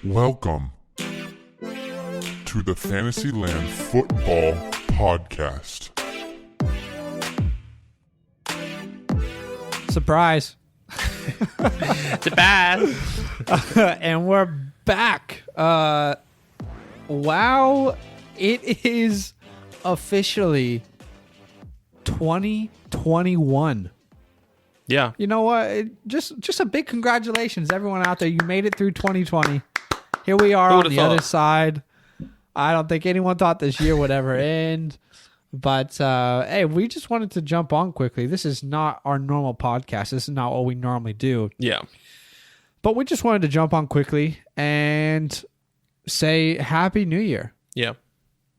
Welcome to the FantasyLand Football Podcast. Surprise. Surprise. And we're back. Wow, it is officially 2021. Yeah. You know what? Just a big congratulations, everyone out there. You made it through 2020. Here we are on the other side. I don't think anyone thought this year would ever end. But, hey, we just wanted to jump on quickly. This is not our normal podcast. This is not what we normally do. Yeah. But we just wanted to jump on quickly and say Happy New Year. Yeah.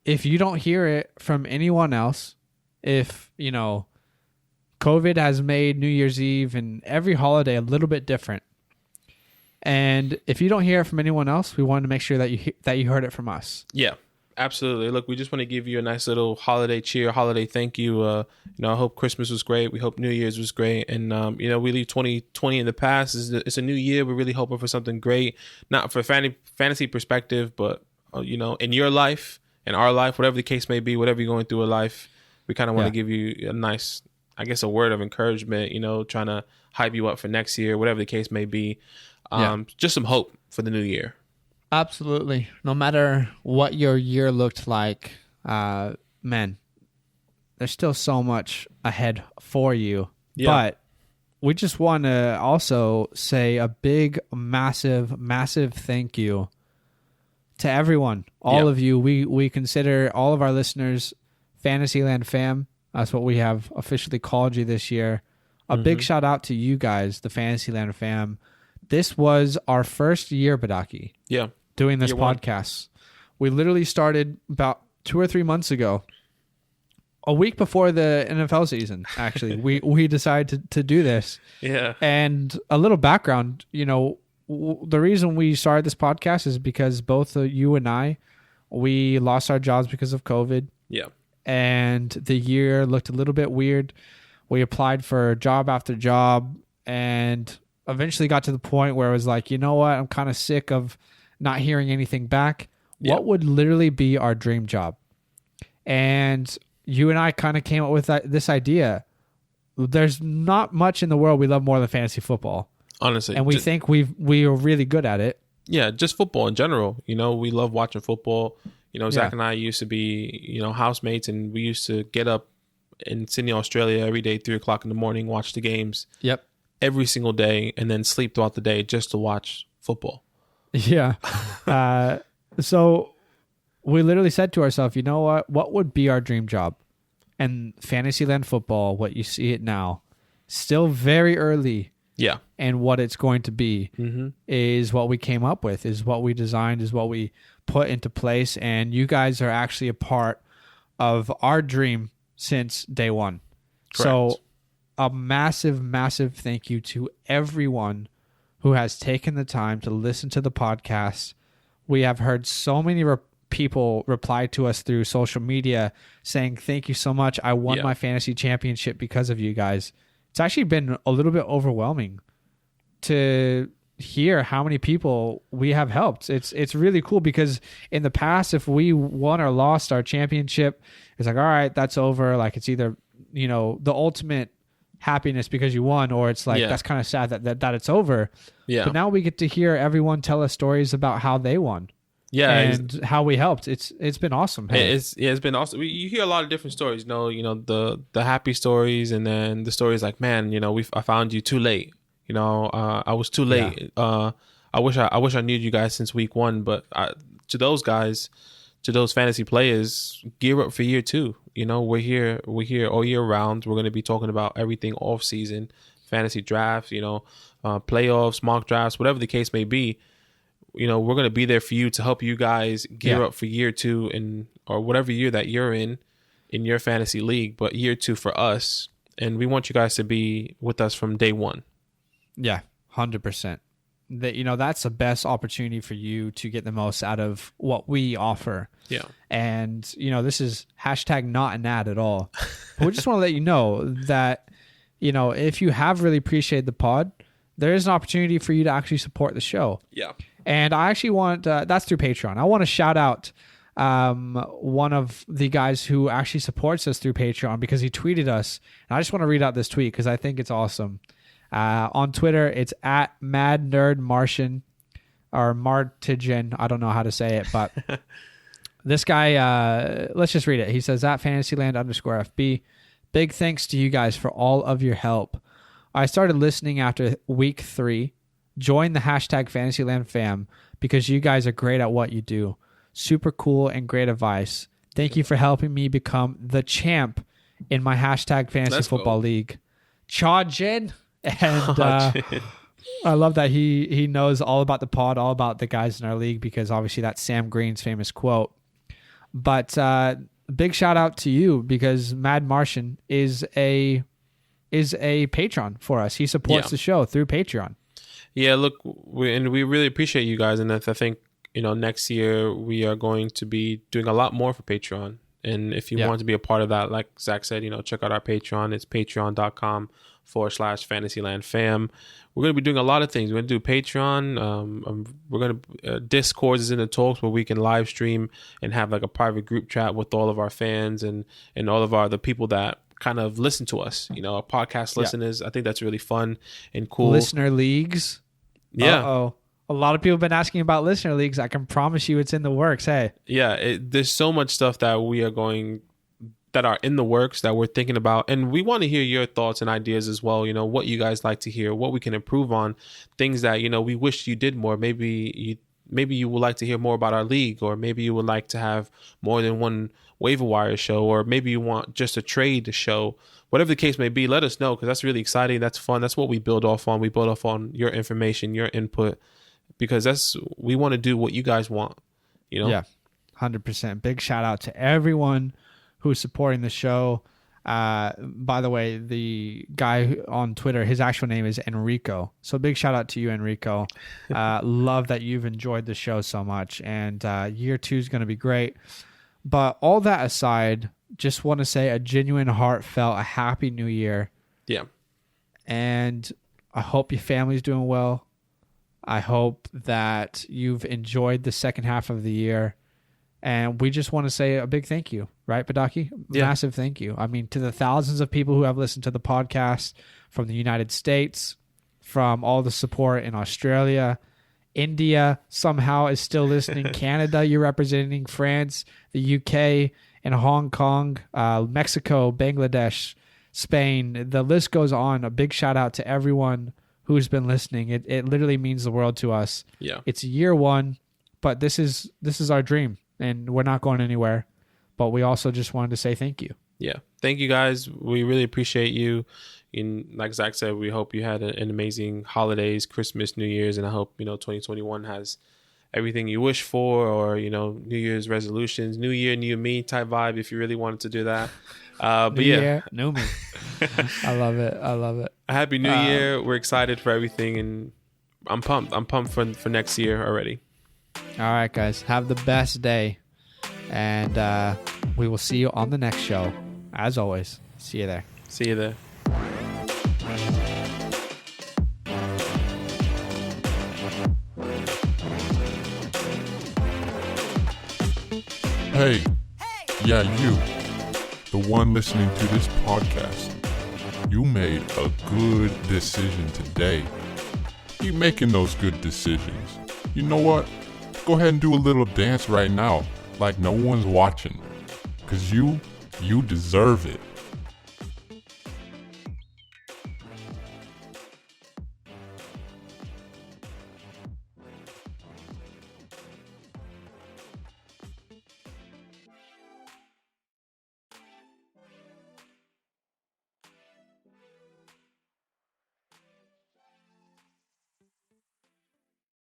If you don't hear it from anyone else, if, COVID has made New Year's Eve and every holiday a little bit different. And if you don't hear it from anyone else, we wanted to make sure that you heard it from us. Yeah, absolutely. Look, we just want to give you a nice little holiday cheer, holiday thank you. I hope Christmas was great. We hope New Year's was great. And, we leave 2020 in the past. It's a new year. We're really hoping for something great, not for fantasy perspective, but, in your life, in our life, whatever the case may be, whatever you're going through in life, we kind of want to give you a nice, I guess, a word of encouragement, trying to hype you up for next year, whatever the case may be. Just some hope for the new year. Absolutely. No matter what your year looked like, man, there's still so much ahead for you. Yeah. But we just want to also say a big, massive, massive thank you to everyone, all of you. We consider all of our listeners FantasyLand Fam. That's what we have officially called you this year. A big shout out to you guys, the FantasyLand Fam. This was our first year, Badaki. Yeah. Doing this podcast. We literally started about 2 or 3 months ago. A week before the NFL season, actually. we decided to do this. Yeah. And a little background, the reason we started this podcast is because both you and I, we lost our jobs because of COVID. Yeah. And the year looked a little bit weird. We applied for job after job and eventually got to the point where it was like, you know what? I'm kind of sick of not hearing anything back. Yeah. What would literally be our dream job? And you and I kind of came up with this idea. There's not much in the world we love more than fantasy football. Honestly. And we think we are really good at it. Yeah, just football in general. We love watching football. Zach and I used to be, housemates, and we used to get up in Sydney, Australia every day, 3 o'clock in the morning, watch the games. Yep. Every single day, and then sleep throughout the day just to watch football. Yeah. So we literally said to ourselves, you know what would be our dream job? And Fantasyland football, what you see it now, still very early. Yeah. And what it's going to be is what we came up with, is what we designed, is what we put into place. And you guys are actually a part of our dream since day one. Correct. So a massive, massive thank you to everyone who has taken the time to listen to the podcast. We have heard so many people reply to us through social media saying, thank you so much. I won my fantasy championship because of you guys. It's actually been a little bit overwhelming to hear how many people we have helped. It's really cool because in the past, if we won or lost our championship, it's like, all right, that's over. Like it's either, the ultimate happiness because you won, or it's like, that's kind of sad that it's over. Yeah. But now we get to hear everyone tell us stories about how they won. Yeah, and how we helped. It's been awesome. Hey. It's been awesome. You hear a lot of different stories. The happy stories, and then the stories like, man, I found you too late. I was too late. Yeah. I wish I knew you guys since week 1. But to those guys, to those fantasy players, gear up for year 2. We're here all year round. We're going to be talking about everything off season, fantasy drafts, playoffs, mock drafts, whatever the case may be. We're going to be there for you to help you guys gear up for year 2 or whatever year that you're in your fantasy league, but year 2 for us. And we want you guys to be with us from day 1. Yeah, 100%. That's the best opportunity for you to get the most out of what we offer. Yeah. And, this is hashtag not an ad at all. But we just want to let you know that, if you have really appreciated the pod, there is an opportunity for you to actually support the show. Yeah. And I actually want, that's through Patreon. I want to shout out one of the guys who actually supports us through Patreon because he tweeted us. And I just want to read out this tweet because I think it's awesome. On Twitter, it's at Mad Nerd Martian or Martigen. I don't know how to say it, but this guy, let's just read it. He says, at FantasyLand_FB, big thanks to you guys for all of your help. I started listening after week 3. Join the hashtag FantasyLand Fam because you guys are great at what you do. Super cool and great advice. Thank you for helping me become the champ in my hashtag fantasy football league. Cha-Jin. And I love that he knows all about the pod, all about the guys in our league, because obviously that's Sam Green's famous quote. But big shout out to you because Mad Martian is a patron for us. He supports the show through Patreon. Yeah, look, we really appreciate you guys, and I think next year we are going to be doing a lot more for Patreon. And if you want to be a part of that, like Zach said, check out our Patreon. It's patreon.com/FantasyLand Fam. We're going to be doing a lot of things. We're going to do Patreon. We're going to Discord is in the talks where we can live stream and have like a private group chat with all of our fans and all of the people that kind of listen to us. Our podcast listeners. I think that's really fun and cool. Listener leagues. Yeah. A lot of people have been asking about listener leagues. I can promise you it's in the works. Hey. Yeah, there's so much stuff that that are in the works that we're thinking about. And we want to hear your thoughts and ideas as well. What you guys like to hear, what we can improve on, things that, we wish you did more. Maybe you would like to hear more about our league, or maybe you would like to have more than one waiver wire show, or maybe you want just a trade show. Whatever the case may be, let us know, because that's really exciting. That's fun. That's what we build off on. We build off on your information, your input, because we want to do what you guys want. Yeah, 100%. Big shout out to everyone who's supporting the show. By the way, the guy on Twitter, his actual name is Enrico. So big shout out to you, Enrico. Love that you've enjoyed the show so much, and year 2 is going to be great. But all that aside, just want to say a genuine, heartfelt, a happy new year. Yeah. And I hope your family's doing well. I hope that you've enjoyed the second half of the year. And we just want to say a big thank you, right, Badaki? Yeah. Massive thank you. I mean, to the thousands of people who have listened to the podcast from the United States, from all the support in Australia, India somehow is still listening, Canada, you're representing, France, the UK, and Hong Kong, Mexico, Bangladesh, Spain. The list goes on. A big shout out to everyone who's been listening. It literally means the world to us. Yeah. It's year 1, but this is our dream, and we're not going anywhere. But we also just wanted to say thank you. Yeah. Thank you guys. We really appreciate you. And like Zach said, we hope you had an amazing holidays, Christmas, New Year's, and I hope 2021 has everything you wish for, or New Year's resolutions, New Year, New Me type vibe if you really wanted to do that. But New Year, New Me. I love it. A happy New Year. We're excited for everything, and I'm pumped. I'm pumped for next year already. All right, guys. Have the best day, and we will see you on the next show. As always, see you there. See you there. Hey, yeah, you, the one listening to this podcast, you made a good decision today. Keep making those good decisions. You know what? Go ahead and do a little dance right now, like no one's watching. 'Cause you deserve it.